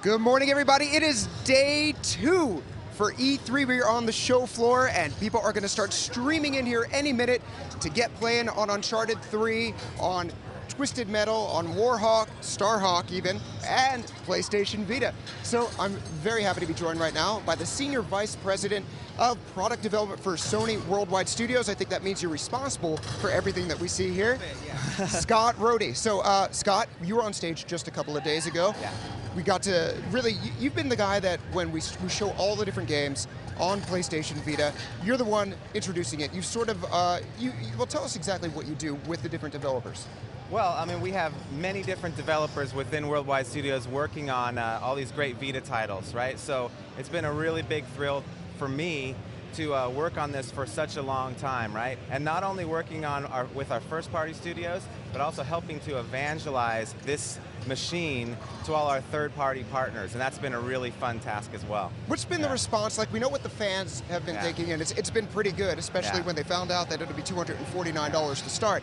Good morning, everybody. It is day 2 for E3. We are on the show floor, and people are going to start streaming in here any minute to get playing on Uncharted 3, on Twisted Metal, on Warhawk, Starhawk even, and PlayStation Vita. So I'm very happy to be joined right now by the Senior Vice President of Product Development for Sony Worldwide Studios. I think that means you're responsible for everything that we see here. Yeah. Scott Rohde. So Scott, you were on stage just a couple of days ago. Yeah. We got to really, you've been the guy that when we show all the different games on PlayStation Vita, you're the one introducing it. You've sort of, well, tell us exactly what you do with the different developers. Well, I mean, we have many different developers within Worldwide Studios working on all these great Vita titles, right? So it's been a really big thrill for me to work on this for such a long time, right? And not only working on with our first-party studios, but also helping to evangelize this machine to all our third-party partners, and that's been a really fun task as well. What's been the response? Like, we know what the fans have been thinking, and it's been pretty good, especially when they found out that it would be $249 to start.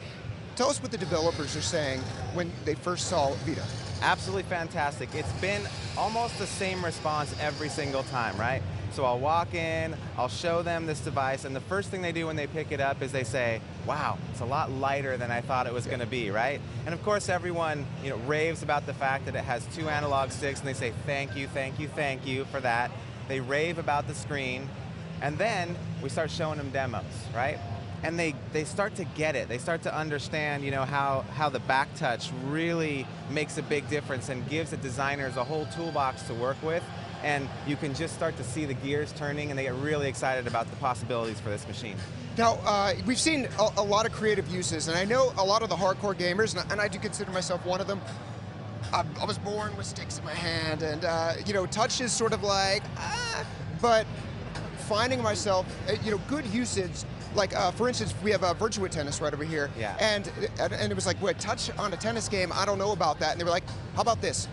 Tell us what the developers are saying when they first saw Vita. Absolutely fantastic. It's been almost the same response every single time, right? So I'll walk in, I'll show them this device, and the first thing they do when they pick it up is they say, wow, it's a lot lighter than I thought it was going to be, right? And of course everyone raves about the fact that it has 2 analog sticks, and they say thank you, thank you, thank you for that. They rave about the screen, and then we start showing them demos, right? And they start to get it. They start to understand, how the back touch really makes a big difference and gives the designers a whole toolbox to work with. And you can just start to see the gears turning, and they get really excited about the possibilities for this machine. Now, we've seen a lot of creative uses, and I know a lot of the hardcore gamers, and I do consider myself one of them. I was born with sticks in my hand, and touch is sort of like, but finding myself, good usage. Like, for instance, we have Virtua Tennis right over here, and it was like, what, touch on a tennis game? I don't know about that. And they were like, how about this?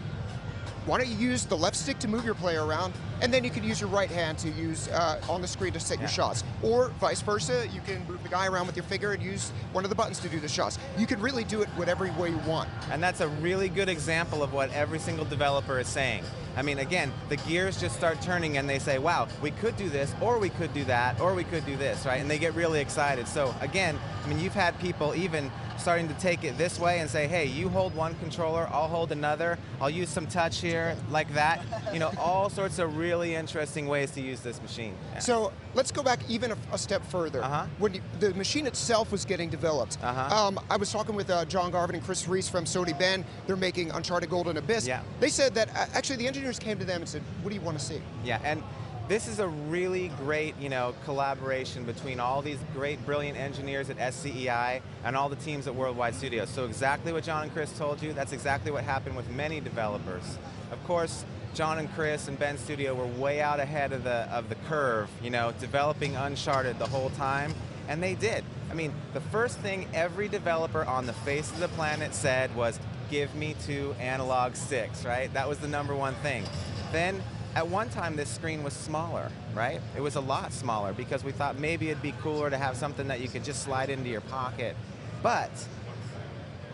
Why don't you use the left stick to move your player around, and then you can use your right hand to use on the screen to set your shots. Or vice versa, you can move the guy around with your finger and use one of the buttons to do the shots. You can really do it whatever way you want. And that's a really good example of what every single developer is saying. I mean, again, the gears just start turning and they say, wow, we could do this, or we could do that, or we could do this, right? And they get really excited. So again, I mean, you've had people even starting to take it this way and say, hey, you hold one controller, I'll hold another, I'll use some touch here, like that. All sorts of really interesting ways to use this machine. Yeah. So let's go back even a step further. When the machine itself was getting developed, I was talking with John Garvin and Chris Reese from Sony Ben. They're making Uncharted Golden Abyss. Yeah. They said that actually the engineers came to them and said, what do you want to see? Yeah, and this is a really great, collaboration between all these great, brilliant engineers at SCEI and all the teams at Worldwide Studios. So exactly what John and Chris told you, that's exactly what happened with many developers. Of course, John and Chris and Ben's studio were way out ahead of the curve, developing Uncharted the whole time, and they did. I mean, the first thing every developer on the face of the planet said was, give me 2 analog sticks, right? That was the #1 thing. Then, at one time, this screen was smaller, right? It was a lot smaller because we thought maybe it'd be cooler to have something that you could just slide into your pocket. But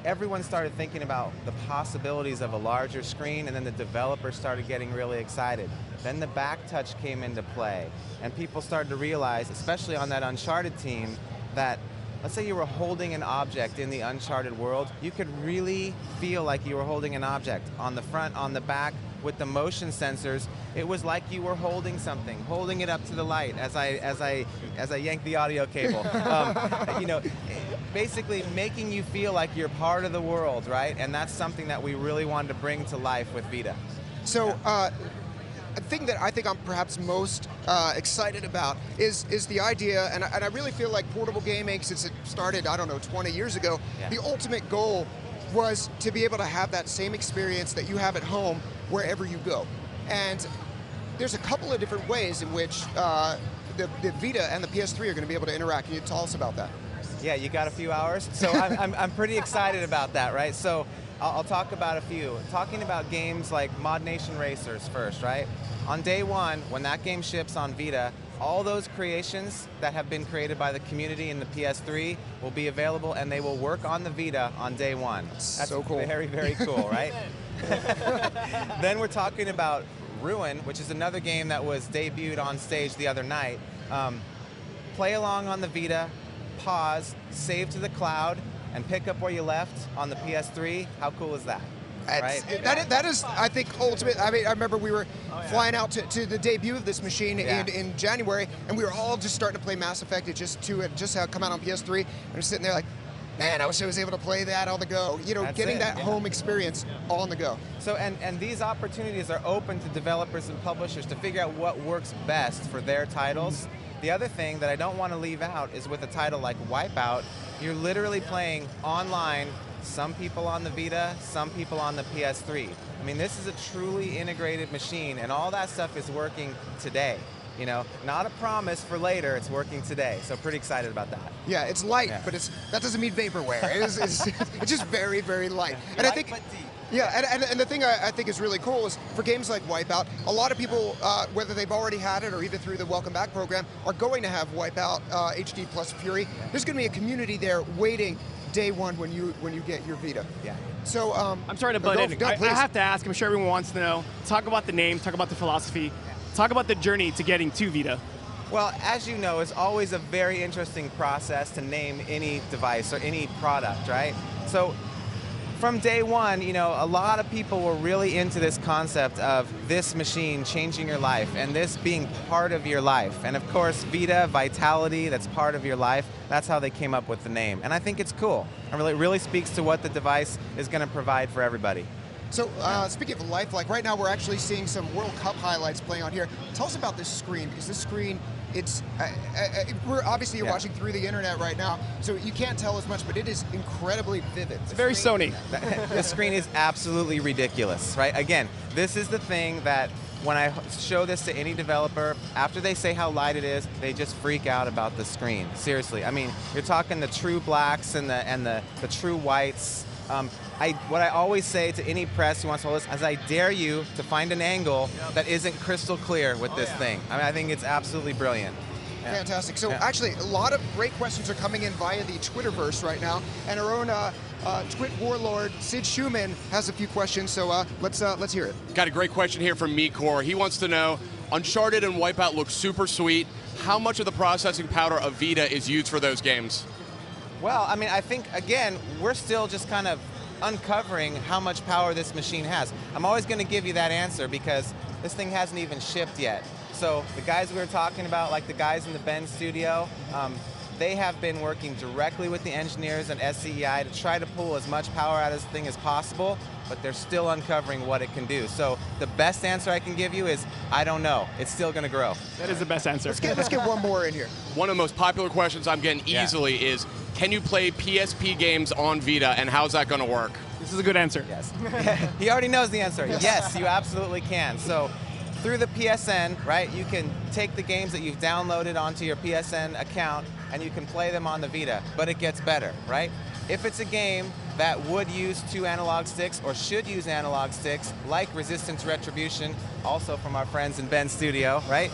everyone started thinking about the possibilities of a larger screen, and then the developers started getting really excited. Then the back touch came into play, and people started to realize, especially on that Uncharted team, that let's say you were holding an object in the Uncharted world, you could really feel like you were holding an object. On the front, on the back, with the motion sensors, it was like you were holding something, holding it up to the light as I yank the audio cable. Basically making you feel like you're part of the world, right? And that's something that we really wanted to bring to life with Vita. So, a thing that I think I'm perhaps most excited about is the idea, and I really feel like portable gaming, since it started, I don't know, 20 years ago, the ultimate goal was to be able to have that same experience that you have at home wherever you go. And there's a couple of different ways in which the Vita and the PS3 are going to be able to interact. Can you tell us about that? Yeah, you got a few hours? So I'm pretty excited about that, right? So I'll talk about a few. Talking about games like Mod Nation Racers first, right? On day 1, when that game ships on Vita, all those creations that have been created by the community in the PS3 will be available, and they will work on the Vita on day one. That's so cool. Very, very cool, right? Then we're talking about Ruin, which is another game that was debuted on stage the other night. Play along on the Vita, pause, save to the cloud, and pick up where you left on the PS3. How cool is that? Right? That is, I think, ultimate. I mean, I remember we were flying out to the debut of this machine in January, and we were all just starting to play Mass Effect. It just had come out on PS3, and we're sitting there like, man, I wish I was able to play that on the go. You know, getting that home experience on the go. So, and these opportunities are open to developers and publishers to figure out what works best for their titles. The other thing that I don't want to leave out is with a title like Wipeout, you're literally playing online, some people on the Vita, some people on the PS3. I mean, this is a truly integrated machine, and all that stuff is working today. You know, not a promise for later, it's working today. So pretty excited about that. Yeah, it's light, but that doesn't mean vaporware. It's just very, very light. And I think, and the thing I think is really cool is for games like Wipeout, a lot of people, whether they've already had it or either through the Welcome Back program, are going to have Wipeout HD plus Fury. There's going to be a community there waiting day one when you get your Vita. Yeah. So I'm sorry to butt in. I have to ask. I'm sure everyone wants to know. Talk about the name. Talk about the philosophy. Talk about the journey to getting to Vita. Well, as you know, it's always a very interesting process to name any device or any product, right? So from day one, you know, a lot of people were really into this concept of this machine changing your life and this being part of your life. And of course, Vita, vitality, that's part of your life. That's how they came up with the name. And I think it's cool. It really speaks to what the device is going to provide for everybody. So speaking of life, like right now we're actually seeing some World Cup highlights playing on here. Tell us about this screen, because this screen, it's, we're obviously you're watching through the internet right now, so you can't tell as much, but it is incredibly vivid. It's very Sony. The screen is absolutely ridiculous, right? Again, this is the thing that when I show this to any developer, after they say how light it is, they just freak out about the screen. Seriously, I mean, you're talking the true blacks and the true whites. What I always say to any press who wants to hold this is I dare you to find an angle that isn't crystal clear with this thing. I mean, I think it's absolutely brilliant. Yeah. Fantastic. So actually, a lot of great questions are coming in via the Twitterverse right now, and our own Twit warlord Sid Schumann has a few questions. So let's hear it. Got a great question here from Mikor. He wants to know, Uncharted and Wipeout look super sweet. How much of the processing power of Vita is used for those games? Well, I mean, I think, again, we're still just kind of uncovering how much power this machine has. I'm always going to give you that answer because this thing hasn't even shipped yet. So the guys we were talking about, like the guys in the Bend studio, they have been working directly with the engineers and SCEI to try to pull as much power out of this thing as possible, but they're still uncovering what it can do. So the best answer I can give you is, I don't know. It's still going to grow. That is the best answer. Let's get one more in here. One of the most popular questions I'm getting easily is, can you play PSP games on Vita, and how's that going to work? This is a good answer. Yes. He already knows the answer. Yes, you absolutely can. So through the PSN, right, you can take the games that you've downloaded onto your PSN account and you can play them on the Vita, but it gets better, right? If it's a game that would use 2 analog sticks or should use analog sticks, like Resistance Retribution, also from our friends in Bend Studio, right?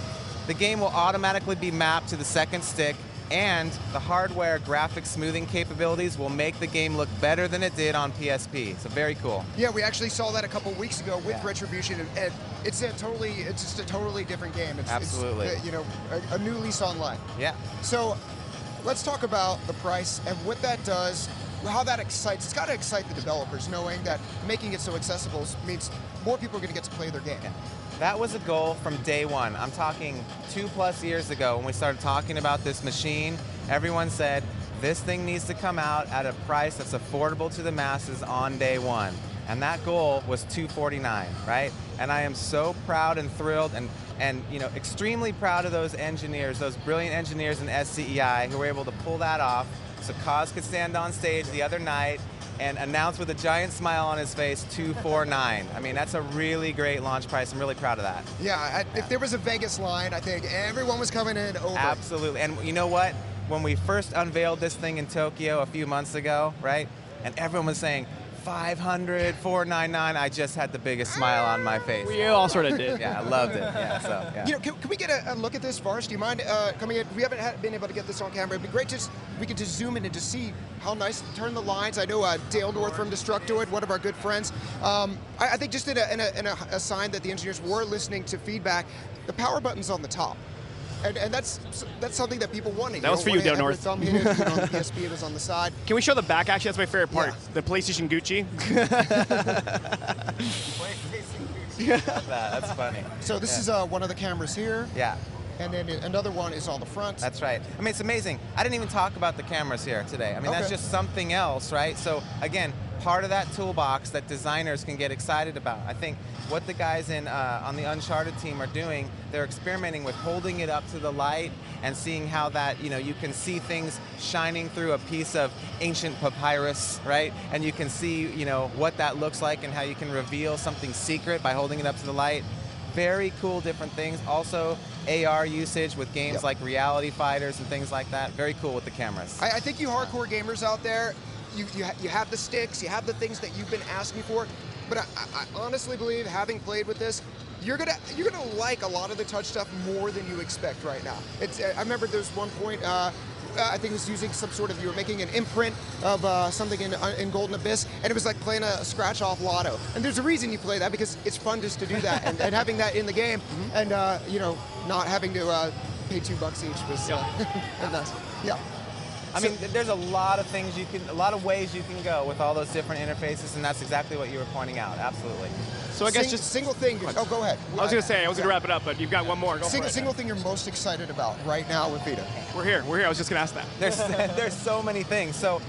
The game will automatically be mapped to the second stick, and the hardware graphic smoothing capabilities will make the game look better than it did on PSP. So very cool. Yeah, we actually saw that a couple weeks ago with Retribution, and it's just a totally different game. Absolutely. It's, you know, a new lease on life. Yeah. So let's talk about the price and what that does, how that excites. It's got to excite the developers, knowing that making it so accessible means more people are going to get to play their game. Yeah. That was a goal from day one. I'm talking 2+ years ago when we started talking about this machine. Everyone said, this thing needs to come out at a price that's affordable to the masses on day one. And that goal was $249, right? And I am so proud and thrilled and you know, extremely proud of those engineers, those brilliant engineers in SCEI who were able to pull that off. So Kaz could stand on stage the other night and announce with a giant smile on his face, $249. I mean, that's a really great launch price. I'm really proud of that. Yeah, if there was a Vegas line, I think everyone was coming in over. Absolutely, and you know what? When we first unveiled this thing in Tokyo a few months ago, right? And everyone was saying, $500, $499, I just had the biggest smile on my face. We all sort of did. Yeah, I loved it. Yeah, so, yeah. You know, can we get a look at this, Vars? Do you mind coming in? We haven't been able to get this on camera. It'd be great we could just zoom in and just see how nice. Turn the lines. I know Dale North from Destructoid, one of our good friends. I think just in a sign that the engineers were listening to feedback, the power button's on the top. And that's something that people wanted. That was for you, Dale North. Thumb hit it, on the PSP, it was on the side. Can we show the back? Actually, that's my favorite part. Yeah. The PlayStation Gucci. That's funny. So this is one of the cameras here. Yeah. And then another one is on the front. That's right. I mean, it's amazing. I didn't even talk about the cameras here today. I mean, that's just something else, right? So again, part of that toolbox that designers can get excited about. I think what the guys on the Uncharted team are doing, they're experimenting with holding it up to the light and seeing how that, you can see things shining through a piece of ancient papyrus, right? And you can see, what that looks like and how you can reveal something secret by holding it up to the light. Very cool different things. Also, AR usage with games like Reality Fighters and things like that. Very cool with the cameras. I think you hardcore gamers out there, you have the sticks, you have the things that you've been asking for, but I honestly believe, having played with this, you're gonna like a lot of the touch stuff more than you expect right now. I remember there was one point, I think it was using some sort of, you were making an imprint of something in Golden Abyss, and it was like playing a scratch-off lotto. And there's a reason you play that, because it's fun just to do that, and having that in the game, and not having to pay $2 each was nice. Yeah. I mean, there's a lot of things a lot of ways you can go with all those different interfaces, and that's exactly what you were pointing out. Absolutely. So I guess just single thing. Go ahead. I was going to say, I was going to wrap it up, but you've got one more. Single thing you're most excited about right now with Vita. We're here. I was just going to ask that. There's so many things. So,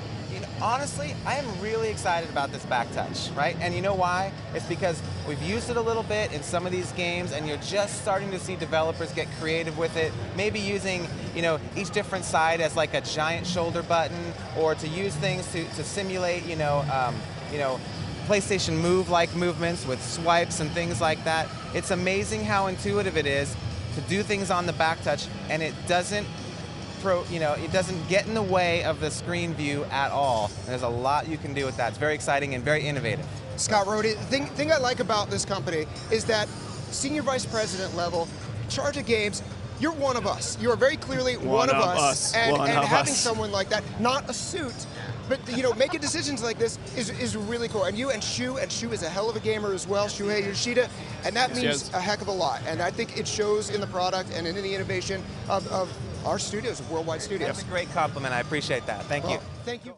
honestly, I am really excited about this back touch, right? And you know why? It's because we've used it a little bit in some of these games, and you're just starting to see developers get creative with it. Maybe using, each different side as like a giant shoulder button, or to use things to simulate, PlayStation Move-like movements with swipes and things like that. It's amazing how intuitive it is to do things on the back touch, and it doesn't it doesn't get in the way of the screen view at all. And there's a lot you can do with that. It's very exciting and very innovative. Scott Rohde, the thing I like about this company is that senior vice president level, in charge of games, you're one of us. You are very clearly one of us. And having someone like that, not a suit, but making decisions like this is really cool. And you and Shu is a hell of a gamer as well, Shuhei Yoshida, and that means a heck of a lot. And I think it shows in the product and in the innovation of our studios, Worldwide Studios. That's a great compliment. I appreciate that. Thank you. Thank you.